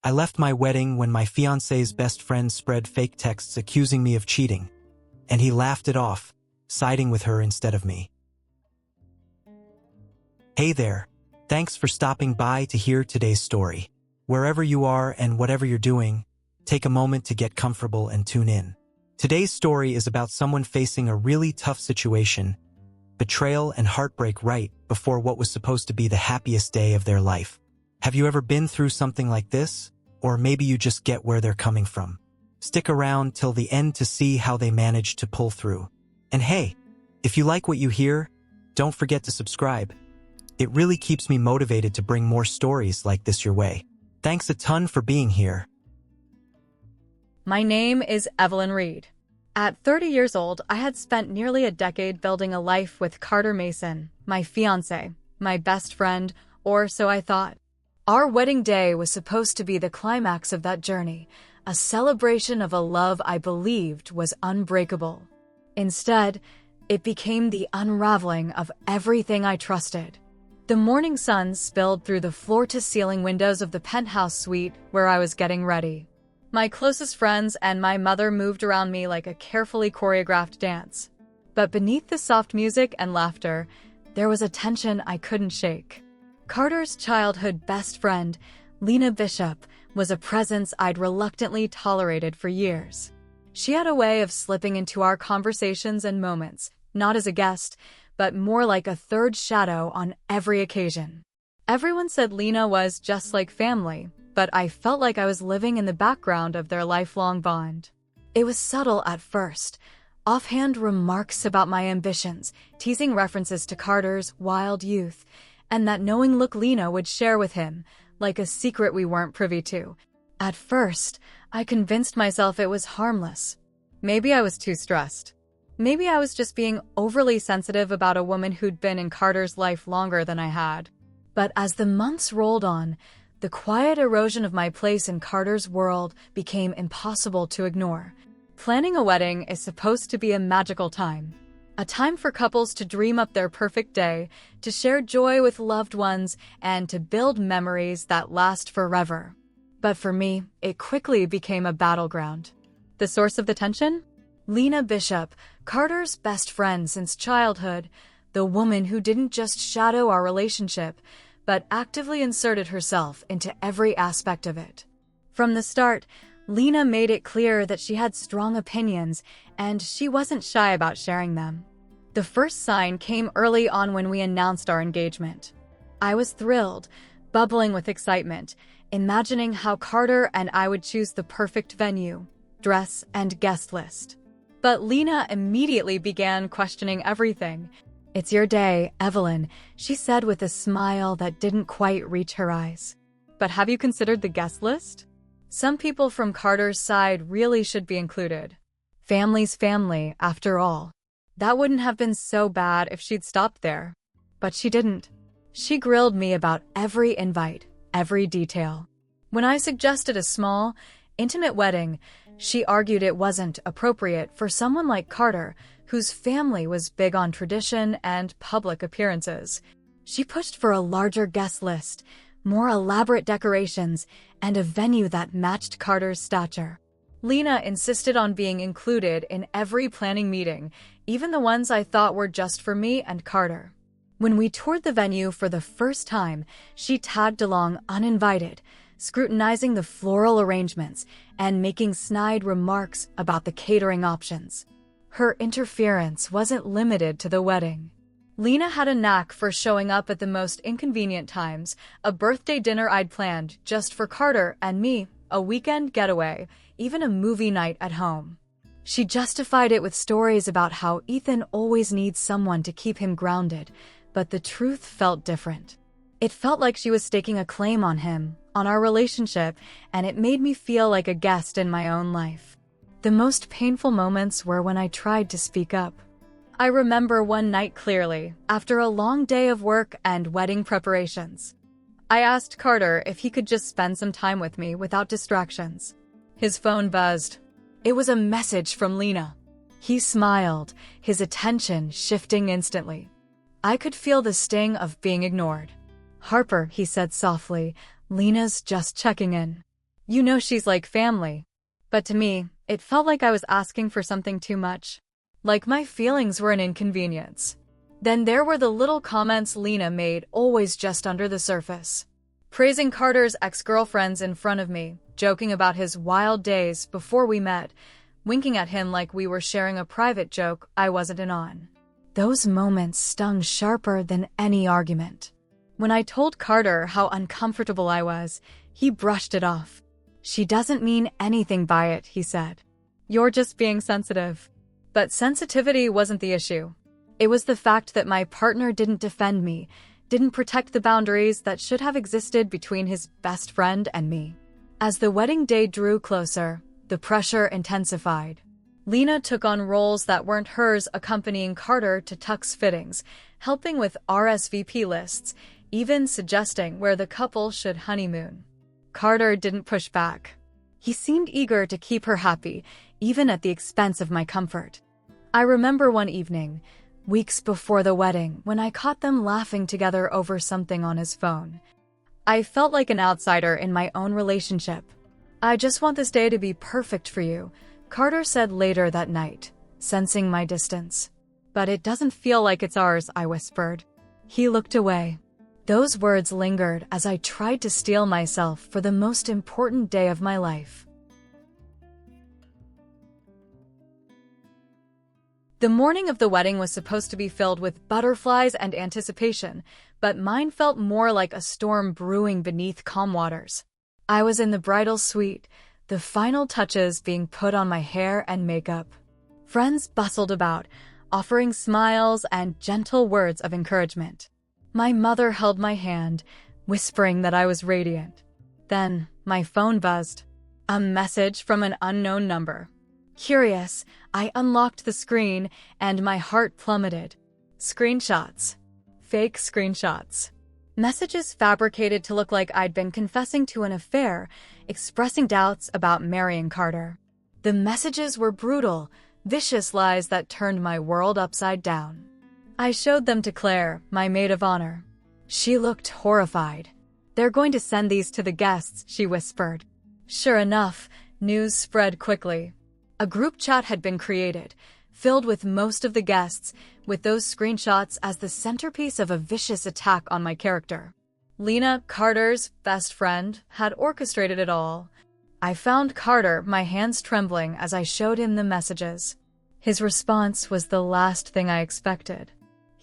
I left my wedding when my fiancé's best friend spread fake texts accusing me of cheating, and he laughed it off, siding with her instead of me. Hey there. Thanks for stopping by to hear today's story. Wherever you are and whatever you're doing, take a moment to get comfortable and tune in. Today's story is about someone facing a really tough situation, betrayal and heartbreak right before what was supposed to be the happiest day of their life. Have you ever been through something like this? Or maybe you just get where they're coming from. Stick around till the end to see how they managed to pull through. And hey, if you like what you hear, don't forget to subscribe. It really keeps me motivated to bring more stories like this your way. Thanks a ton for being here. My name is Evelyn Reed. At 30 years old, I had spent nearly a decade building a life with Carter Mason, my fiancé, my best friend, or so I thought. Our wedding day was supposed to be the climax of that journey, a celebration of a love I believed was unbreakable. Instead, it became the unraveling of everything I trusted. The morning sun spilled through the floor-to-ceiling windows of the penthouse suite where I was getting ready. My closest friends and my mother moved around me like a carefully choreographed dance. But beneath the soft music and laughter, there was a tension I couldn't shake. Carter's childhood best friend, Lena Bishop, was a presence I'd reluctantly tolerated for years. She had a way of slipping into our conversations and moments, not as a guest, but more like a third shadow on every occasion. Everyone said Lena was just like family, but I felt like I was living in the background of their lifelong bond. It was subtle at first, offhand remarks about my ambitions, teasing references to Carter's wild youth, and that knowing look Lena would share with him, like a secret we weren't privy to. At first, I convinced myself it was harmless. Maybe I was too stressed. Maybe I was just being overly sensitive about a woman who'd been in Carter's life longer than I had. But as the months rolled on, the quiet erosion of my place in Carter's world became impossible to ignore. Planning a wedding is supposed to be a magical time. A time for couples to dream up their perfect day, to share joy with loved ones, and to build memories that last forever. But for me, it quickly became a battleground. The source of the tension? Lena Bishop, Carter's best friend since childhood, the woman who didn't just shadow our relationship, but actively inserted herself into every aspect of it. From the start, Lena made it clear that she had strong opinions, and she wasn't shy about sharing them. The first sign came early on when we announced our engagement. I was thrilled, bubbling with excitement, imagining how Carter and I would choose the perfect venue, dress, and guest list. But Lena immediately began questioning everything. "It's your day, Evelyn," she said with a smile that didn't quite reach her eyes. "But have you considered the guest list? Some people from Carter's side really should be included. Family's family, after all." That wouldn't have been so bad if she'd stopped there. But she didn't. She grilled me about every invite, every detail. When I suggested a small, intimate wedding, she argued it wasn't appropriate for someone like Carter, whose family was big on tradition and public appearances. She pushed for a larger guest list, more elaborate decorations, and a venue that matched Carter's stature. Lena insisted on being included in every planning meeting, even the ones I thought were just for me and Carter. When we toured the venue for the first time, she tagged along uninvited, scrutinizing the floral arrangements and making snide remarks about the catering options. Her interference wasn't limited to the wedding. Lena had a knack for showing up at the most inconvenient times, a birthday dinner I'd planned just for Carter and me, a weekend getaway, even a movie night at home. She justified it with stories about how Ethan always needs someone to keep him grounded, but the truth felt different. It felt like she was staking a claim on him, on our relationship, and it made me feel like a guest in my own life. The most painful moments were when I tried to speak up. I remember one night clearly, after a long day of work and wedding preparations. I asked Carter if he could just spend some time with me without distractions. His phone buzzed. It was a message from Lena. He smiled, his attention shifting instantly. I could feel the sting of being ignored. "Harper," he said softly, "Lena's just checking in." You know she's like family. But to me, it felt like I was asking for something too much. Like my feelings were an inconvenience. Then there were the little comments Lena made, always just under the surface. Praising Carter's ex-girlfriends in front of me, joking about his wild days before we met, winking at him like we were sharing a private joke I wasn't in on. Those moments stung sharper than any argument. When I told Carter how uncomfortable I was, he brushed it off. "She doesn't mean anything by it," he said. "You're just being sensitive." But sensitivity wasn't the issue. It was the fact that my partner didn't defend me, didn't protect the boundaries that should have existed between his best friend and me. As the wedding day drew closer, the pressure intensified. Lena took on roles that weren't hers, accompanying Carter to tux fittings, helping with RSVP lists, even suggesting where the couple should honeymoon. Carter didn't push back. He seemed eager to keep her happy, even at the expense of my comfort. I remember one evening, weeks before the wedding, when I caught them laughing together over something on his phone. I felt like an outsider in my own relationship. "I just want this day to be perfect for you," Carter said later that night, sensing my distance. "But it doesn't feel like it's ours," I whispered. He looked away. Those words lingered as I tried to steel myself for the most important day of my life. The morning of the wedding was supposed to be filled with butterflies and anticipation, but mine felt more like a storm brewing beneath calm waters. I was in the bridal suite, the final touches being put on my hair and makeup. Friends bustled about, offering smiles and gentle words of encouragement. My mother held my hand, whispering that I was radiant. Then, my phone buzzed. A message from an unknown number. Curious, I unlocked the screen, and my heart plummeted. Screenshots. Fake screenshots. Messages fabricated to look like I'd been confessing to an affair, expressing doubts about marrying Carter. The messages were brutal, vicious lies that turned my world upside down. I showed them to Claire, my maid of honor. She looked horrified. "They're going to send these to the guests," she whispered. Sure enough, news spread quickly. A group chat had been created, filled with most of the guests, with those screenshots as the centerpiece of a vicious attack on my character. Lena, Carter's best friend, had orchestrated it all. I found Carter, my hands trembling as I showed him the messages. His response was the last thing I expected.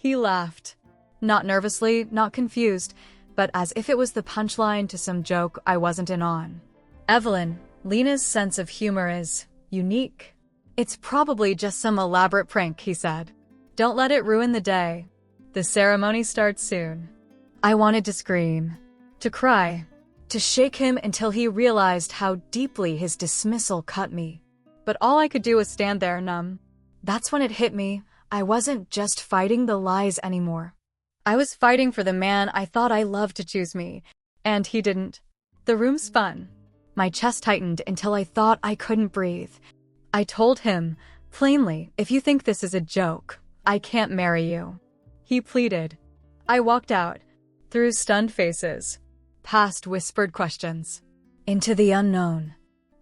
He laughed. Not nervously, not confused, but as if it was the punchline to some joke I wasn't in on. "Evelyn, Lena's sense of humor is unique. It's probably just some elaborate prank," he said. "Don't let it ruin the day. The ceremony starts soon." I wanted to scream, to cry, to shake him until he realized how deeply his dismissal cut me. But all I could do was stand there numb. That's when it hit me. I wasn't just fighting the lies anymore. I was fighting for the man I thought I loved to choose me, and he didn't. The room spun. My chest tightened until I thought I couldn't breathe. I told him, plainly, "If you think this is a joke, I can't marry you." He pleaded. I walked out, through stunned faces, past whispered questions, into the unknown.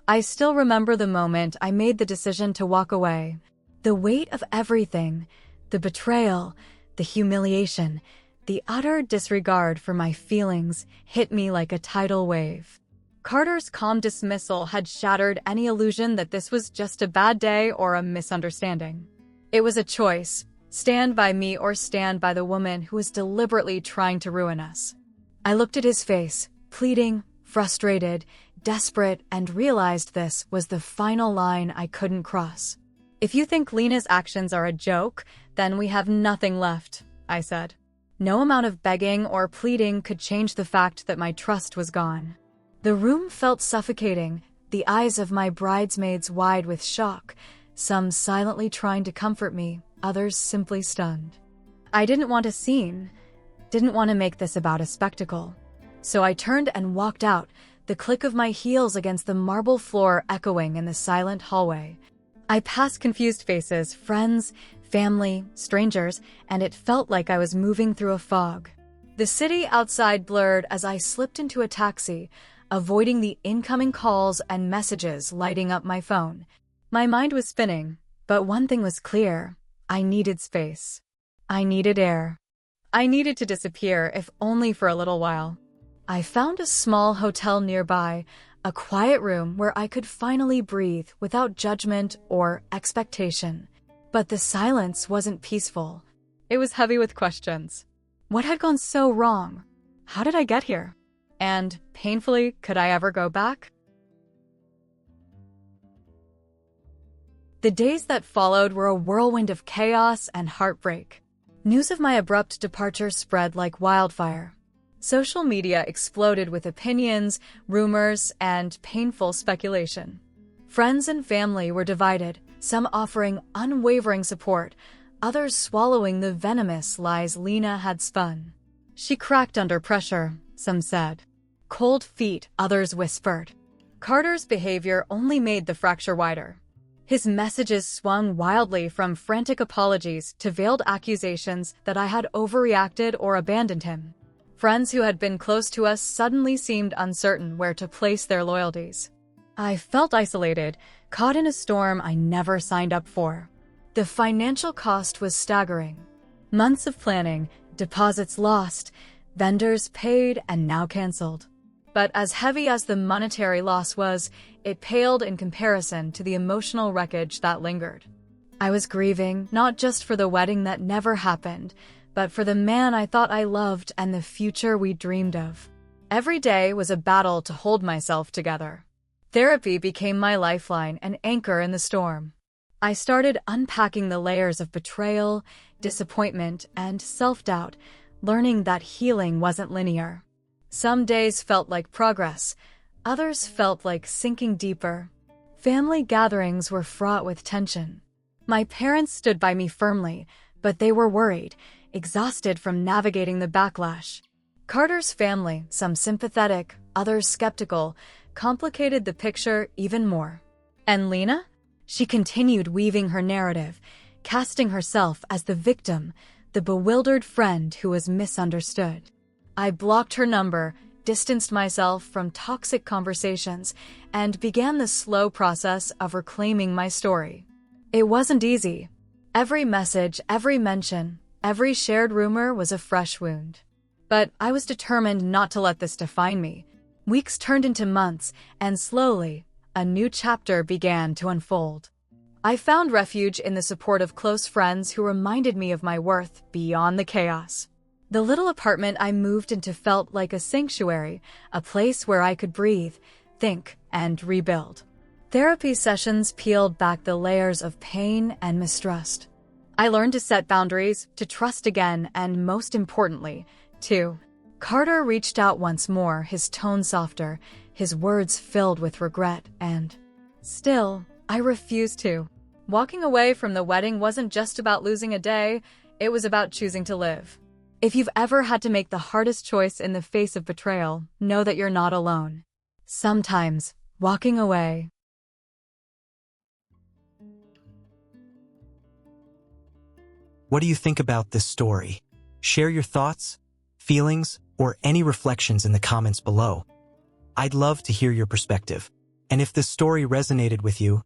I still remember the moment I made the decision to walk away. The weight of everything, the betrayal, the humiliation, the utter disregard for my feelings hit me like a tidal wave. Carter's calm dismissal had shattered any illusion that this was just a bad day or a misunderstanding. It was a choice: stand by me or stand by the woman who was deliberately trying to ruin us. I looked at his face, pleading, frustrated, desperate, and realized this was the final line I couldn't cross. "If you think Lena's actions are a joke, then we have nothing left," I said. No amount of begging or pleading could change the fact that my trust was gone. The room felt suffocating, the eyes of my bridesmaids wide with shock, some silently trying to comfort me, others simply stunned. I didn't want a scene, didn't want to make this about a spectacle. So I turned and walked out, the click of my heels against the marble floor echoing in the silent hallway. I passed confused faces, friends, family, strangers, and it felt like I was moving through a fog. The city outside blurred as I slipped into a taxi, avoiding the incoming calls and messages lighting up my phone. My mind was spinning, but one thing was clear. I needed space. I needed air. I needed to disappear, if only for a little while. I found a small hotel nearby, a quiet room where I could finally breathe without judgment or expectation. But the silence wasn't peaceful. It was heavy with questions. What had gone so wrong? How did I get here? And, painfully, could I ever go back? The days that followed were a whirlwind of chaos and heartbreak. News of my abrupt departure spread like wildfire. Social media exploded with opinions, rumors, and painful speculation. Friends and family were divided, some offering unwavering support, others swallowing the venomous lies Lena had spun. She cracked under pressure, some said. Cold feet, others whispered. Carter's behavior only made the fracture wider. His messages swung wildly from frantic apologies to veiled accusations that I had overreacted or abandoned him. Friends who had been close to us suddenly seemed uncertain where to place their loyalties. I felt isolated, caught in a storm I never signed up for. The financial cost was staggering. Months of planning, deposits lost, vendors paid and now canceled. But as heavy as the monetary loss was, it paled in comparison to the emotional wreckage that lingered. I was grieving not just for the wedding that never happened, but for the man I thought I loved and the future we dreamed of. Every day was a battle to hold myself together. Therapy became my lifeline, an anchor in the storm. I started unpacking the layers of betrayal, disappointment, and self-doubt, learning that healing wasn't linear. Some days felt like progress, others felt like sinking deeper. Family gatherings were fraught with tension. My parents stood by me firmly, but they were worried, exhausted from navigating the backlash. Carter's family, some sympathetic, others skeptical, complicated the picture even more. And Lena? She continued weaving her narrative, casting herself as the victim, the bewildered friend who was misunderstood. I blocked her number, distanced myself from toxic conversations, and began the slow process of reclaiming my story. It wasn't easy. Every message, every mention, every shared rumor was a fresh wound. But I was determined not to let this define me. Weeks turned into months, and slowly, a new chapter began to unfold. I found refuge in the support of close friends who reminded me of my worth beyond the chaos. The little apartment I moved into felt like a sanctuary, a place where I could breathe, think, and rebuild. Therapy sessions peeled back the layers of pain and mistrust. I learned to set boundaries, to trust again, and most importantly, to. Carter reached out once more, his tone softer, his words filled with regret, and still, I refused to. Walking away from the wedding wasn't just about losing a day, it was about choosing to live. If you've ever had to make the hardest choice in the face of betrayal, know that you're not alone. Sometimes, walking away. What do you think about this story? Share your thoughts, feelings, or any reflections in the comments below. I'd love to hear your perspective. And if this story resonated with you,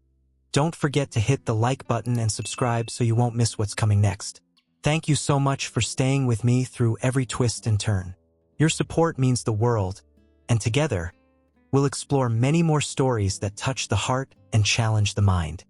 don't forget to hit the like button and subscribe so you won't miss what's coming next. Thank you so much for staying with me through every twist and turn. Your support means the world, and together, we'll explore many more stories that touch the heart and challenge the mind.